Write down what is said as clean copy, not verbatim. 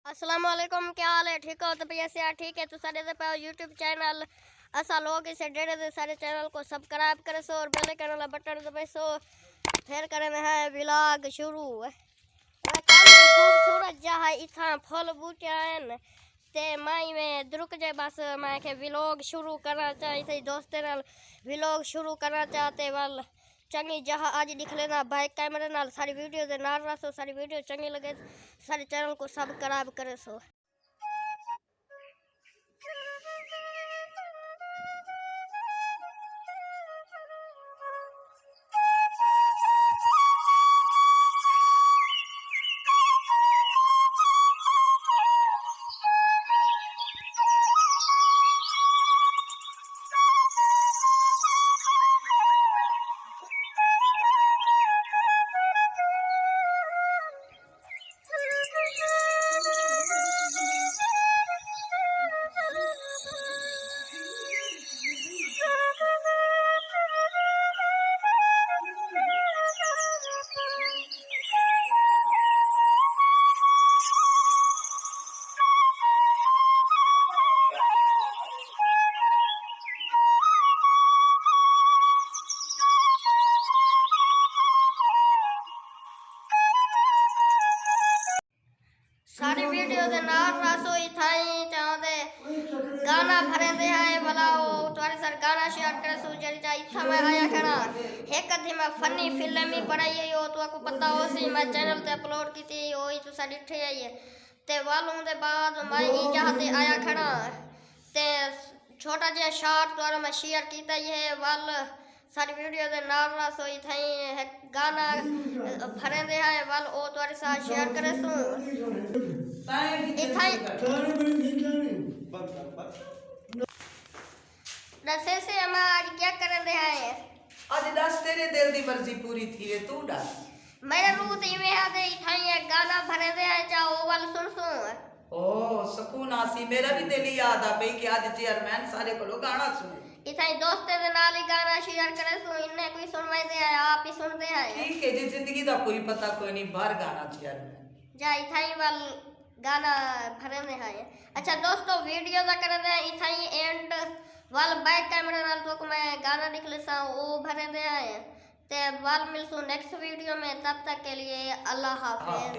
अस्सलामुअलैकुम, क्या हाल है? ठीक हो? तो भैया से ठीक है तो सारे दे पाओ यूट्यूब चैनल असा लोग इसे डेढ़ दे सारे चैनल को सब्सक्राइब करे सो और बेल आइकन वाला बटन दबाए सो फिर करे है व्लॉग शुरू खूबसूरत जहा इथा फल बूटे हैं ते माई में द्रुक जे बस मैं के व्लॉग शुरू करना चाहिए थे दोस्ते नाल व्लॉग शुरू करना चाहते वाल चंगी जहा आज दिख लेना बाइक कैमरे नाल सारी वीडियो दे नाल रसो सारी वीडियो चंगी लगे सारे चैनल को सब्सक्राइब करे सो। सारी वीडियो दे नाल रसोई थाई चाहते गाना भरे दे है बुलाओ तुम्हारे सर गाना शेयर करे सो जरी जा इथा मैं आया खड़ा एक थी मैं फनी फिल्म ही बनाई है तो आपको पता हो सी मैं चैनल ते अपलोड की थी ओही तो साडी ठे आई है ते वालों दे बाद मैं ई चाहते आया खड़ा ते छोटा जे शॉट द्वारा मैं शेयर कीता है वाल सारी वीडियो दे नाल रसोई थाई गाना भरे दे है वाल ओ तुम्हारे साथ शेयर करे सो दसे से हम आज क्या कर रहे हैं आज दस तेरे दिल दी मर्जी पूरी थी रे तू दस मेरे रूह ती में आदे इठाई गाना भरे दे है चाहो वाल सुन ओ सुकून आसी मेरा भी दिल याद आ भाई कि आज चेयरमैन सारे को गाना सुने इठाई दोस्ते दे नाल ही गाना शेयर करे सो इन्ने कोई सुनवाई दे है आप ही सुन दे है ठीक है जी जिंदगी दा कोई पता कोई नहीं बाहर गाना चेयरमैन जा इठाई वाल गाना भरे दे है। अच्छा दोस्तों वीडियो दा करे दे इठाई एंड वाल बैक कैमरा नाल तो मैं गाना निकले सा वो भरे दे है ते वाल मिलसू नेक्स्ट वीडियो में तब तक के लिए अल्लाह हाफिज।